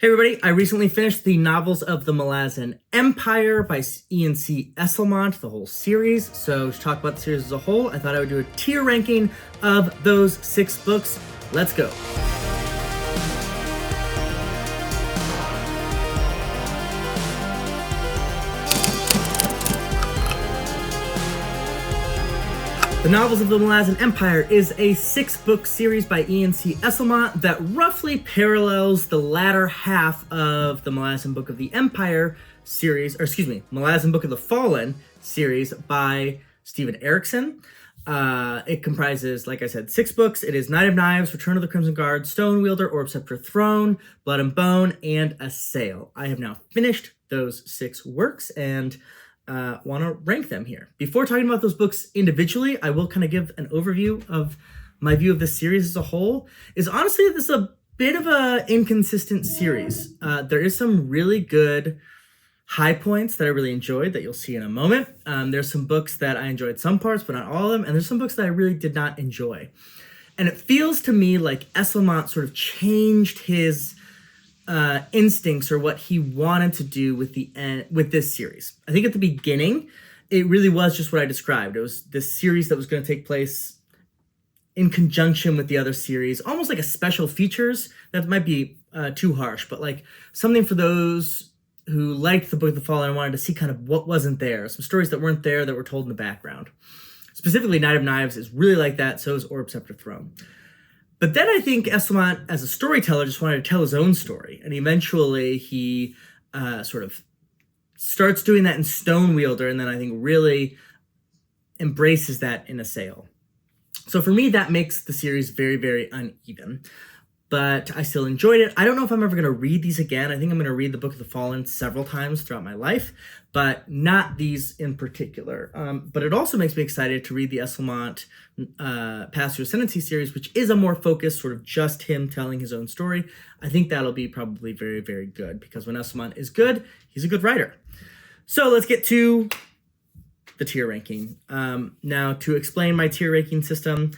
Hey everybody, I recently finished the novels of the Malazan Empire by Ian C. Esslemont, the whole series. So to talk about the series as a whole, I thought I would do a tier ranking of those 6 books. Let's go. The Novels of the Malazan Empire is a 6-book series by Ian C. Esslemont that roughly parallels the latter half of the Malazan Book of the Empire series, Malazan Book of the Fallen series by Steven Erikson. It comprises, like I said, 6 books. It is Knight of Knives, Return of the Crimson Guard, Stonewielder, Orb, Sceptre, Throne, Blood and Bone, and Assail. I have now finished those 6 works and want to rank them here. Before talking about those books individually, I will kind of give an overview of my view of this series as a whole. Is honestly, this is a bit of an inconsistent series. There is some really good high points that I really enjoyed that you'll see in a moment. There's some books that I enjoyed some parts, but not all of them. And there's some books that I really did not enjoy. And it feels to me like Esslemont sort of changed his instincts or what he wanted to do with this series. I think at the beginning, it really was just what I described. It was this series that was going to take place in conjunction with the other series, almost like a special features. That might be too harsh, but like something for those who liked the Book of the Fallen and wanted to see kind of what wasn't there, some stories that weren't there that were told in the background. Specifically, Knight of Knives is really like that, so is Orb, Sceptre, Throne. But then I think Esslemont, as a storyteller, just wanted to tell his own story. And eventually he sort of starts doing that in Stonewielder, and then I think really embraces that in Assail. So for me, that makes the series very, very uneven. But I still enjoyed it. I don't know if I'm ever going to read these again. I think I'm going to read the Book of the Fallen several times throughout my life, but not these in particular. But it also makes me excited to read the Esslemont Path to Ascendancy series, which is a more focused, sort of just him telling his own story. I think that'll be probably very, very good, because when Esslemont is good, he's a good writer. So let's get to the tier ranking. Now, to explain my tier ranking system,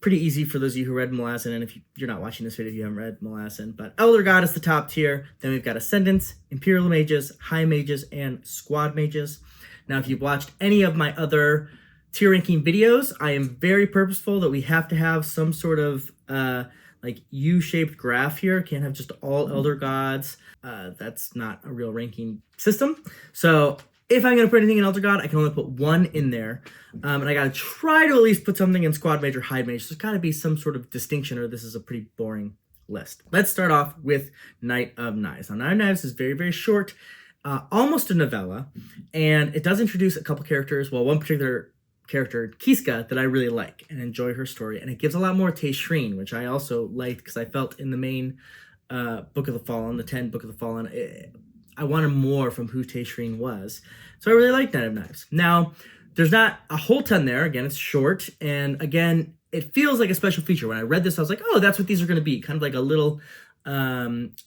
pretty easy for those of you who read Malazan, and if you're not watching this video, you haven't read Malazan, but Elder God is the top tier. Then we've got Ascendants, Imperial Mages, High Mages, and Squad Mages. Now, if you've watched any of my other tier ranking videos, I am very purposeful that we have to have some sort of like U-shaped graph here. Can't have just all Elder Gods. That's not a real ranking system. So if I'm going to put anything in Elder God, I can only put 1 in there. And I got to try to at least put something in Squad Mage or High Mage. So there's got to be some sort of distinction, or this is a pretty boring list. Let's start off with Knight of Knives. Now, Knight of Knives is very, very short, almost a novella. And it does introduce a couple characters. Well, one particular character, Kiska, that I really like and enjoy her story. And it gives a lot more Tayshreen, which I also liked because I felt in the main Book of the Fallen, the 10 Book of the Fallen, I wanted more from who Tayshreen was. So I really like Knight of Knives. Now, there's not a whole ton there. Again, it's short. And again, it feels like a special feature. When I read this, I was like, oh, that's what these are going to be. Kind of like a little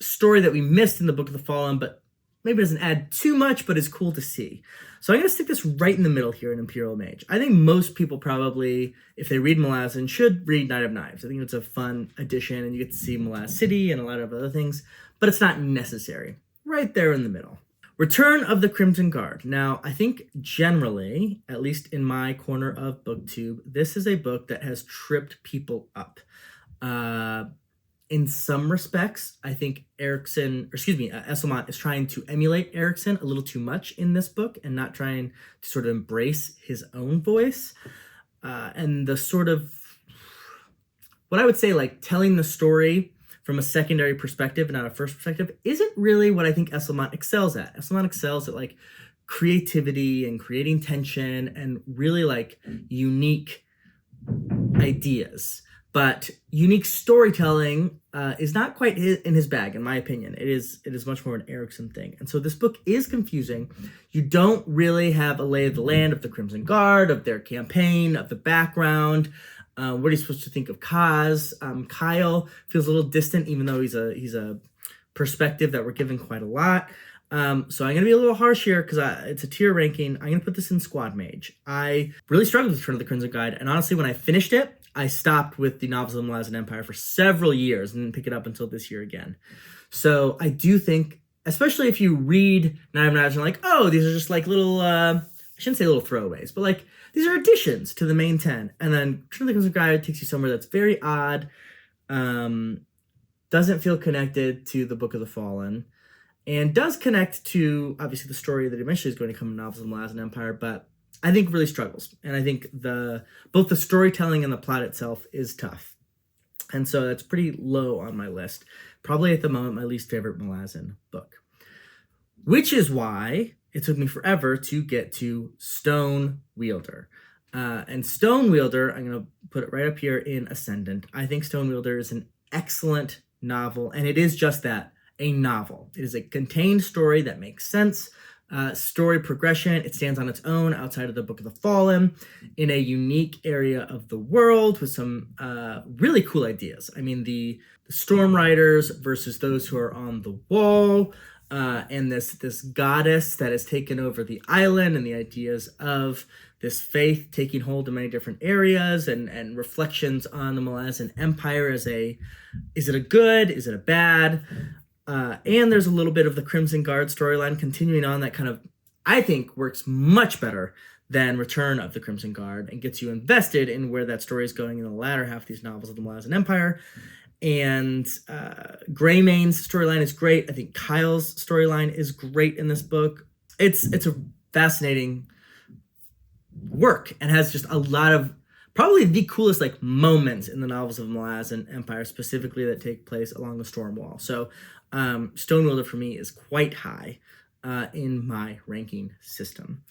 story that we missed in the Book of the Fallen, but maybe doesn't add too much, but is cool to see. So I'm going to stick this right in the middle here in Imperial Mage. I think most people probably, if they read Malazan, should read Knight of Knives. I think it's a fun addition, and you get to see Malaz City and a lot of other things, but it's not necessary. Right there in the middle. Return of the Crimson Guard. Now, I think generally, at least in my corner of BookTube, this is a book that has tripped people up. In some respects, I think Esslemont is trying to emulate Erikson a little too much in this book and not trying to sort of embrace his own voice. And the sort of, what I would say, like telling the story from a secondary perspective, not a first perspective, isn't really what I think Esslemont excels at. Esslemont excels at like creativity and creating tension and really like unique ideas. But unique storytelling is not quite in his bag, in my opinion. It is much more an Erikson thing. And so this book is confusing. You don't really have a lay of the land of the Crimson Guard, of their campaign, of the background. What are you supposed to think of Kaz? Kyle feels a little distant, even though he's a perspective that we're given quite a lot. So I'm going to be a little harsh here because it's a tier ranking. I'm going to put this in Squad Mage. I really struggled with Return of the Crimson Guide, and honestly, when I finished it, I stopped with the Novels of the Malazan Empire for several years and didn't pick it up until this year again. So I do think, especially if you read Night of Knives and like, oh, these are just like little, I shouldn't say little throwaways, but like these are additions to the main 10. And then Return of the Crimson Guide takes you somewhere that's very odd, doesn't feel connected to the Book of the Fallen, and does connect to, obviously, the story that eventually is going to come in Novels of the Malazan Empire, but I think really struggles. And I think both the storytelling and the plot itself is tough. And so that's pretty low on my list. Probably at the moment my least favorite Malazan book. Which is why it took me forever to get to Stonewielder. And Stonewielder, I'm going to put it right up here in Ascendant. I think Stonewielder is an excellent novel, and it is just that, a novel. It is a contained story that makes sense. Story progression, it stands on its own outside of the Book of the Fallen in a unique area of the world with some really cool ideas. I mean, the Storm Riders versus those who are on the wall, and this goddess that has taken over the island, and the ideas of this faith taking hold in many different areas, and reflections on the Malazan Empire as is it a good, is it a bad? And there's a little bit of the Crimson Guard storyline continuing on that kind of, I think, works much better than Return of the Crimson Guard and gets you invested in where that story is going in the latter half of these novels of the Malazan Empire. And Greymane's storyline is great. I think Kyle's storyline is great in this book. It's a fascinating work and has just a lot of probably the coolest like moments in the novels of the Malazan Empire, specifically that take place along the Storm Wall. So Stonewielder for me is quite high in my ranking system.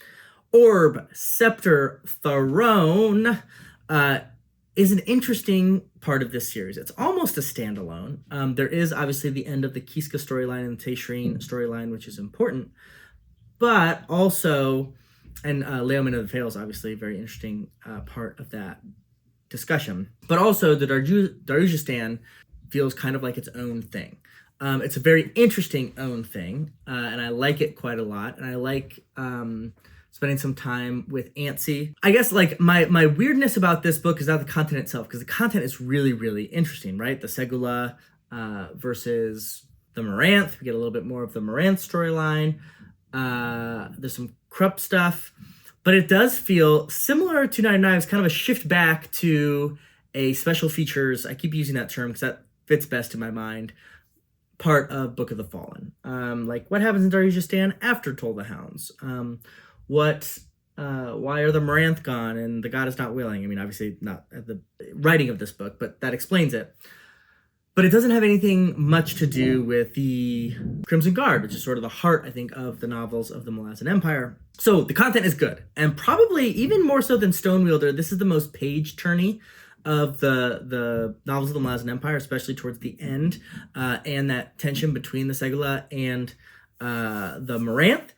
Orb, Sceptre, Throne is an interesting part of this series. It's almost a standalone. There is obviously the end of the Kiska storyline and the Teshrin storyline, which is important, but also, and Leomund of the Fail is obviously a very interesting part of that discussion, but also the Darujhistan feels kind of like its own thing. It's a very interesting own thing, and I like it quite a lot, and I like spending some time with Antsy. I guess like my weirdness about this book is not the content itself, because the content is really, really interesting, right? The Segula versus the Moranth. We get a little bit more of the Moranth storyline. There's some Krupp stuff, but it does feel similar to Night of Knives, kind of a shift back to a special features, I keep using that term because that fits best in my mind, part of Book of the Fallen. Like what happens in Darujhistan after Toll the Hounds? Why are the Moranth gone and the god is not willing? I mean, obviously not at the writing of this book, but that explains it. But it doesn't have anything much to do with the Crimson Guard, which is sort of the heart, I think, of the novels of the Malazan Empire. So the content is good. And probably even more so than Stonewielder, this is the most page-turny of the novels of the Malazan Empire, especially towards the end, and that tension between the Segula and the Moranth.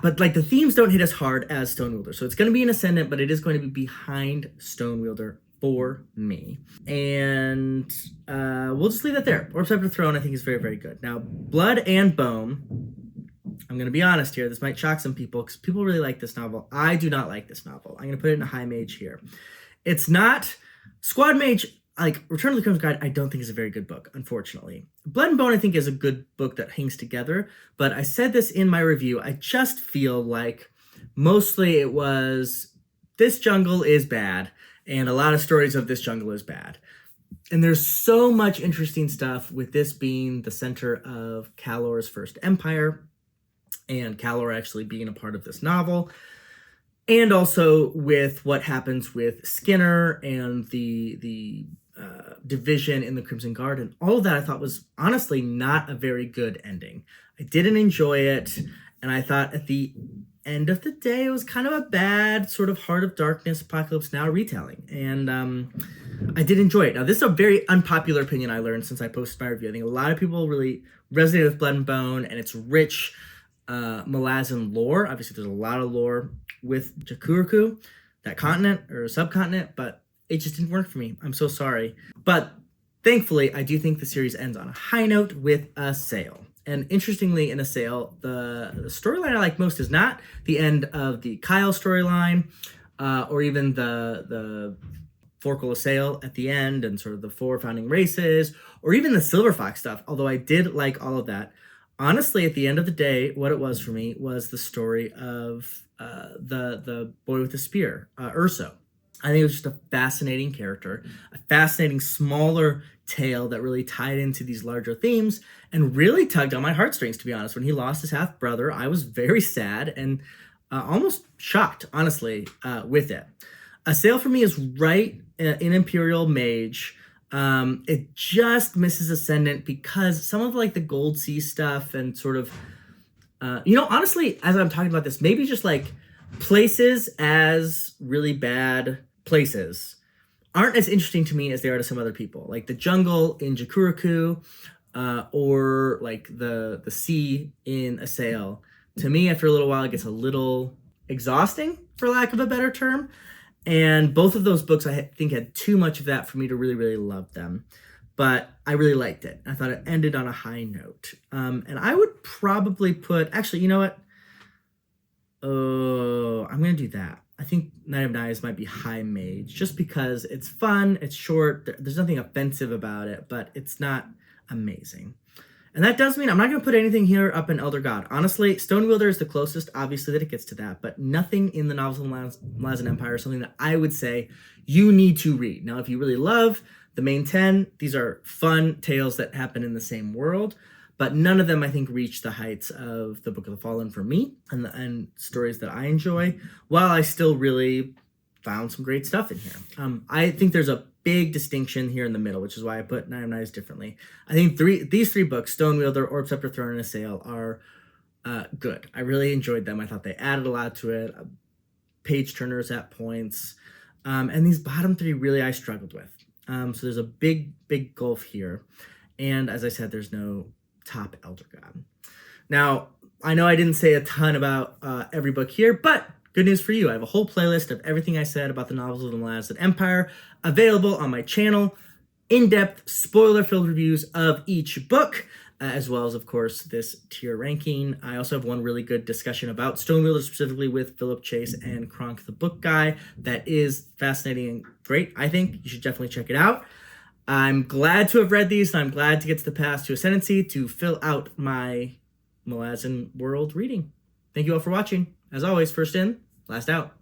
But like the themes don't hit as hard as Stonewielder. So it's going to be an Ascendant, but it is going to be behind Stonewielder for me. And we'll just leave that there. Orb, Sceptre, Throne, I think is very, very good. Now, Blood and Bone, I'm going to be honest here. This might shock some people because people really like this novel. I do not like this novel. I'm going to put it in a high mage here. It's not... Squad Mage, like Return of the Crimson Guide, I don't think is a very good book, unfortunately. Blood and Bone, I think, is a good book that hangs together. But I said this in my review. I just feel like mostly it was, this jungle is bad. And a lot of stories of this jungle is bad. And there's so much interesting stuff with this being the center of Calor's first empire, and Calor actually being a part of this novel, and also with what happens with Skinner and the division in the Crimson Guard, and all of that I thought was honestly not a very good ending. I didn't enjoy it, and I thought at the end of the day, it was kind of a bad sort of Heart of Darkness Apocalypse Now retelling. And I did enjoy it. Now, this is a very unpopular opinion I learned since I posted my review. I think a lot of people really resonated with Blood and Bone and its rich Malazan lore. Obviously, there's a lot of lore with Jakuruku, that continent or subcontinent, but it just didn't work for me. I'm so sorry. But thankfully, I do think the series ends on a high note with Assail. And interestingly, in Assail, the storyline I like most is not the end of the Kyle storyline, or even the Forkle Assail at the end and sort of the 4 founding races, or even the Silver Fox stuff, although I did like all of that. Honestly, at the end of the day, what it was for me was the story of the boy with the spear, Urso. I think it was just a fascinating character, a fascinating smaller tale that really tied into these larger themes and really tugged on my heartstrings, to be honest. When he lost his half brother, I was very sad and almost shocked, honestly, with it. Assail for me is right in Imperial Mage. It just misses Ascendant because some of like the Gold Sea stuff and sort of, honestly, as I'm talking about this, maybe just like places as really bad places aren't as interesting to me as they are to some other people. Like the jungle in Jakuraku, or like the sea in Assail. To me, after a little while, it gets a little exhausting, for lack of a better term. And both of those books, I think, had too much of that for me to really, really love them. But I really liked it. I thought it ended on a high note. And I would probably put... Actually, you know what? Oh, I'm going to do that. I think Knight of Knives might be high mage, just because it's fun, it's short, there's nothing offensive about it, but it's not amazing. And that does mean I'm not going to put anything here up in Elder God. Honestly, Stonewielder is the closest, obviously, that it gets to that, but nothing in the novels of the Malazan Empire is something that I would say you need to read. Now, if you really love the main 10, these are fun tales that happen in the same world, but none of them, I think, reach the heights of the Book of the Fallen for me and stories that I enjoy, while I still really found some great stuff in here. I think there's a big distinction here in the middle, which is why I put Knight of Knives differently. I think these three books, Stonewielder, Orb, Sceptre, Throne, and Assail, are good. I really enjoyed them. I thought they added a lot to it, page turners at points. And these bottom 3 really I struggled with. So there's a big, big gulf here. And as I said, there's no top Elder God. Now, I know I didn't say a ton about every book here, but good news for you. I have a whole playlist of everything I said about the novels of the Malazan Empire available on my channel. In-depth, spoiler-filled reviews of each book, as well as, of course, this tier ranking. I also have one really good discussion about Stonewielder, specifically with Philip Chase and Kronk the Book Guy. That is fascinating and great. I think you should definitely check it out. I'm glad to have read these, and I'm glad to get to the Path to Ascendancy to fill out my Malazan world reading. Thank you all for watching. As always, first in, last out.